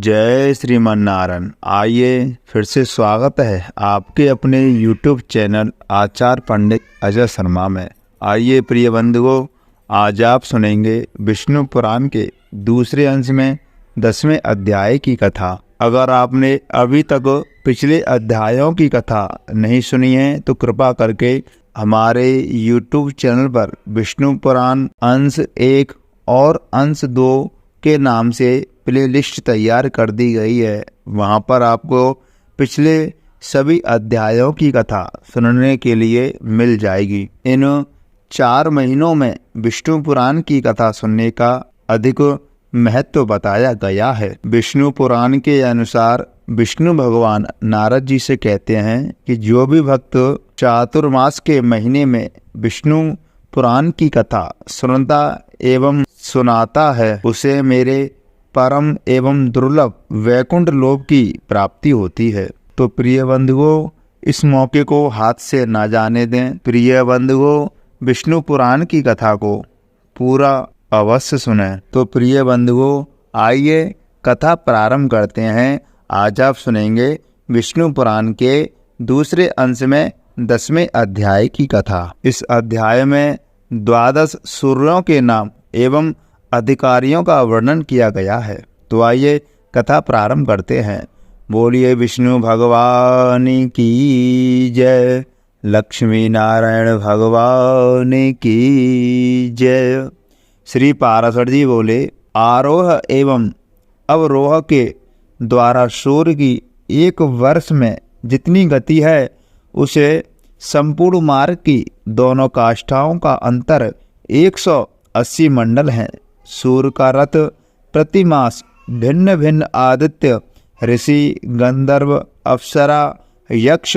जय श्रीमान नारायण। आइए फिर से स्वागत है आपके अपने YouTube चैनल आचार्य पंडित अजय शर्मा में। आइए प्रिय बंधुओं, आज आप सुनेंगे विष्णु पुराण के दूसरे अंश में 10वें अध्याय की कथा। अगर आपने अभी तक पिछले अध्यायों की कथा नहीं सुनी है तो कृपा करके हमारे YouTube चैनल पर विष्णु पुराण अंश 1 और अंश 2 के नाम से प्लेलिस्ट तैयार कर दी गई है। वहां पर आपको पिछले सभी अध्यायों की कथा सुनने के लिए मिल जाएगी। इन 4 महीनों में विष्णु पुराण की कथा सुनने का अधिक महत्व बताया गया है। विष्णु पुराण के अनुसार विष्णु भगवान नारद जी से कहते हैं कि जो भी भक्त चातुर्मास के महीने में विष्णु पुराण की कथा सुनता एवं सुनाता है उसे मेरे परम एवं दुर्लभ वैकुंठ लोक की प्राप्ति होती है। तो प्रिय बंधुओं, इस मौके को हाथ से ना जाने दें। प्रिय बंधुओं, विष्णु पुराण की कथा को पूरा अवश्य सुनें। तो प्रिय बंधुओं, आइए कथा प्रारंभ करते हैं। आज आप सुनेंगे विष्णु पुराण के दूसरे अंश में 10वें अध्याय की कथा। इस अध्याय में 12 सूर्यों के नाम एवं अधिकारियों का वर्णन किया गया है। तो आइए कथा प्रारंभ करते हैं। बोलिए विष्णु भगवान की जय, लक्ष्मी नारायण भगवान की जय। श्री पाराशर जी बोले, आरोह एवं अवरोह के द्वारा सूर्य की 1 वर्ष में जितनी गति है उसे संपूर्ण मार्ग की दोनों काष्ठाओं का अंतर 180 मंडल है। सूर्य का रथ प्रतिमास भिन्न भिन्न आदित्य, ऋषि, गंधर्व, अप्सरा, यक्ष,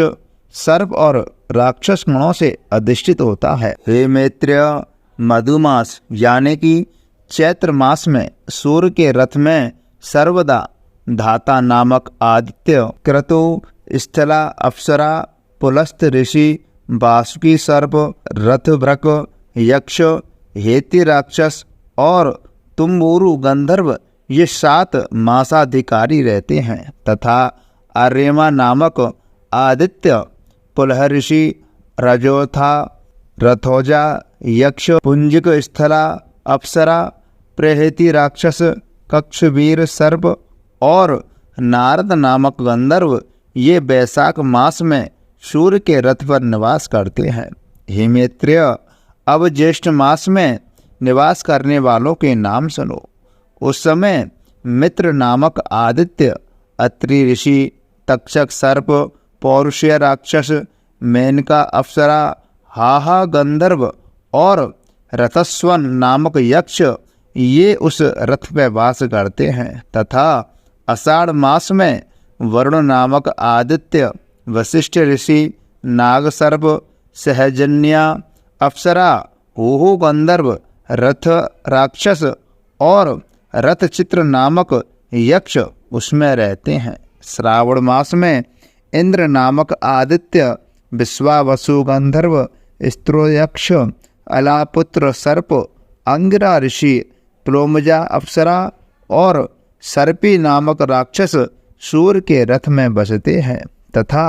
सर्प और राक्षस गणों से अधिष्ठित होता है। हे मैत्रेय, मधुमास यानी कि चैत्र मास में सूर्य के रथ में सर्वदा धाता नामक आदित्य, क्रतु, स्थला, अप्सरा, पुलस्त ऋषि, वासुकी सर्प, रथभ्रक, यक्ष, हेति राक्षस और तुम्बुरु गंधर्व ये 7 मासाधिकारी रहते हैं तथा अर्यमा नामक आदित्य, पुलह ऋषि, रजोथा, रथोजा, यक्ष, पुंजिक, स्थला, अप्सरा, प्रहेति राक्षस, कक्षवीर सर्प और नारद नामक गंधर्व ये वैशाख मास में सूर्य के रथ पर निवास करते हैं। हे मैत्रेय, अब ज्येष्ठ मास में निवास करने वालों के नाम सुनो। उस समय मित्र नामक आदित्य, अत्रि ऋषि, तक्षक सर्प, पौरुषीय राक्षस, मेनका अप्सरा, हाहा गंधर्व और रथस्वन नामक यक्ष ये उस रथ में वास करते हैं तथा आषाढ़ मास में वरुण नामक आदित्य, वशिष्ठ ऋषि, नाग सर्प, सहजन्या अप्सरा, हुहु गंधर्व, रथ राक्षस और रथचित्र नामक यक्ष उसमें रहते हैं। श्रावण मास में इंद्र नामक आदित्य, विश्वावसु गंधर्व, स्त्रोयक्ष, अलापुत्र सर्प, अंगिरा ऋषि, प्लोमजा अप्सरा और सर्पी नामक राक्षस सूर्य के रथ में बसते हैं तथा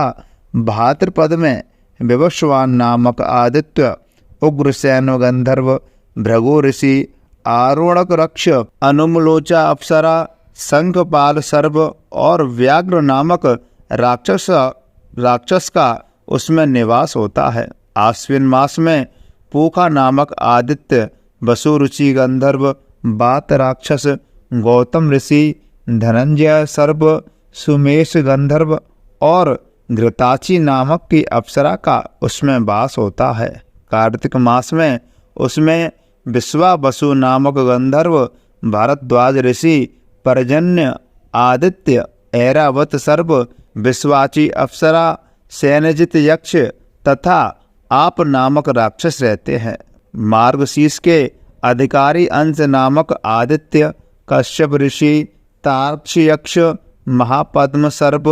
भाद्रपद में विवस्वान नामक आदित्य, उग्रसेन गंधर्व, भृगु ऋषि, आरोणक रक्ष, अनुमलोचा अप्सरा, शंखपाल सर्प और व्याघ्र नामक राक्षस का उसमें निवास होता है। आश्विन मास में पूखा नामक आदित्य, वसु ऋषि गंधर्व, बात राक्षस, गौतम ऋषि, धनंजय सर्प, सुमेश गंधर्व और घृताची नामक की अप्सरा का उसमें वास होता है। कार्तिक मास में उसमें विश्वावसु नामक गंधर्व, भारद्वाज ऋषि, पर्जन्य आदित्य, ऐरावत सर्प, विश्वाची अप्सरा, सैनजित यक्ष तथा आप नामक राक्षस रहते हैं। मार्गशीर्ष के अधिकारी अंश नामक आदित्य, कश्यप ऋषि, तार्क्ष यक्ष, महापद्म सर्प,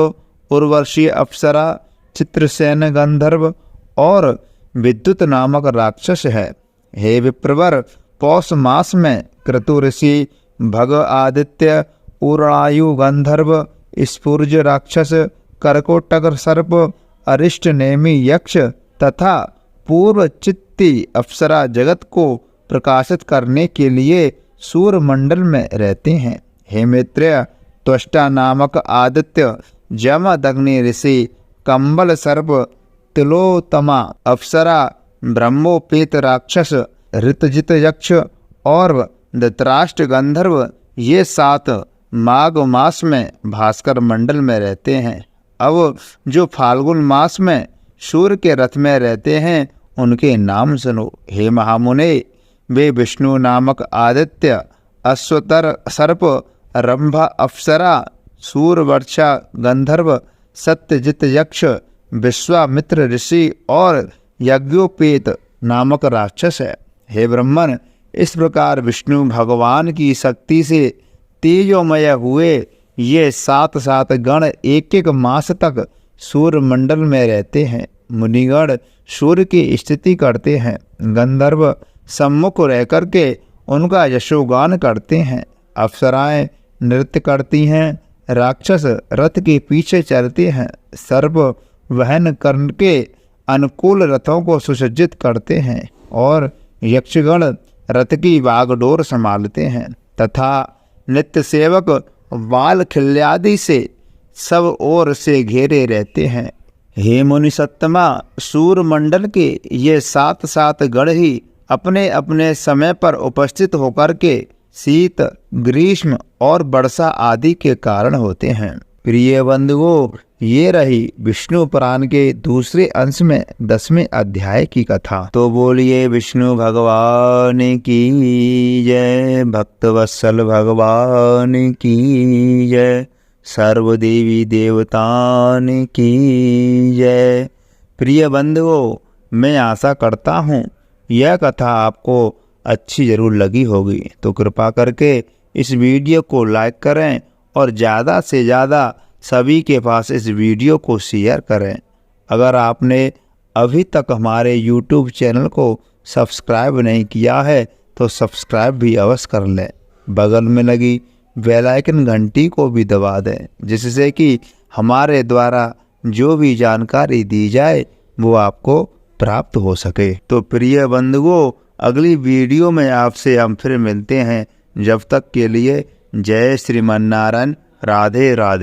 उर्वशी अप्सरा, चित्रसेन गंधर्व और विद्युत नामक राक्षस है। हे विप्रवर, पौष मास में क्रतु ऋषि, भग आदित्य, पूर्णायु गंधर्व, स्फूर्ज राक्षस, करकोटक सर्प, अरिष्ट नेमी यक्ष तथा पूर्व चित्ती अप्सरा जगत को प्रकाशित करने के लिए सूर्यमंडल में रहते हैं। हे मित्र, त्वष्टा नामक आदित्य, जमदग्नि ऋषि, कंबल सर्प, तिलोत्तमा अप्सरा, ब्रह्मोपेत राक्षस, ऋतजित यक्ष और धृतराष्ट्र गंधर्व ये 7 माघ मास में भास्कर मंडल में रहते हैं। अब जो फाल्गुन मास में सूर्य के रथ में रहते हैं उनके नाम सुनो। हे महामुने, वे विष्णु नामक आदित्य, अश्वतर सर्प, रंभा अप्सरा, सूर्यवर्षा गंधर्व, सत्यजित यक्ष, विश्वामित्र ऋषि और यज्ञोपेत नामक राक्षस है। हे ब्रह्मन, इस प्रकार विष्णु भगवान की शक्ति से तेजोमय हुए ये 7 गण एक एक मास तक सूर्य मंडल में रहते हैं। मुनिगण सूर्य की स्थिति करते हैं, गंधर्व सम्मुख रह करके उनका यशोगान करते हैं, अप्सराएं नृत्य करती हैं, राक्षस रथ के पीछे चलते हैं, सर्प वहन करके अनुकूल रथों को सुसज्जित करते हैं और यक्षगण रथ की बागडोर संभालते हैं तथा नित्य सेवक बाल खिल्यादि से सब ओर से घेरे रहते हैं। हे मुनि सत्तमा, सूर्य मंडल के ये 7 गण ही अपने अपने समय पर उपस्थित होकर के शीत, ग्रीष्म और वर्षा आदि के कारण होते हैं। प्रिय बंधुओं, ये रही विष्णु पुराण के दूसरे अंश में 10वें अध्याय की कथा। तो बोलिए विष्णु भगवान की जय, भक्तवत्सल भगवान की जय, सर्व देवी देवतान की जय। प्रिय बंधुओं, मैं आशा करता हूँ यह कथा आपको अच्छी जरूर लगी होगी। तो कृपा करके इस वीडियो को लाइक करें और ज़्यादा से ज़्यादा सभी के पास इस वीडियो को शेयर करें। अगर आपने अभी तक हमारे YouTube चैनल को सब्सक्राइब नहीं किया है तो सब्सक्राइब भी अवश्य कर लें। बगल में लगी बेल आइकन घंटी को भी दबा दें, जिससे कि हमारे द्वारा जो भी जानकारी दी जाए वो आपको प्राप्त हो सके। तो प्रिय बंधुओं, अगली वीडियो में आपसे हम फिर मिलते हैं। जब तक के लिए जय श्रीमन्नारायण, राधे राधे।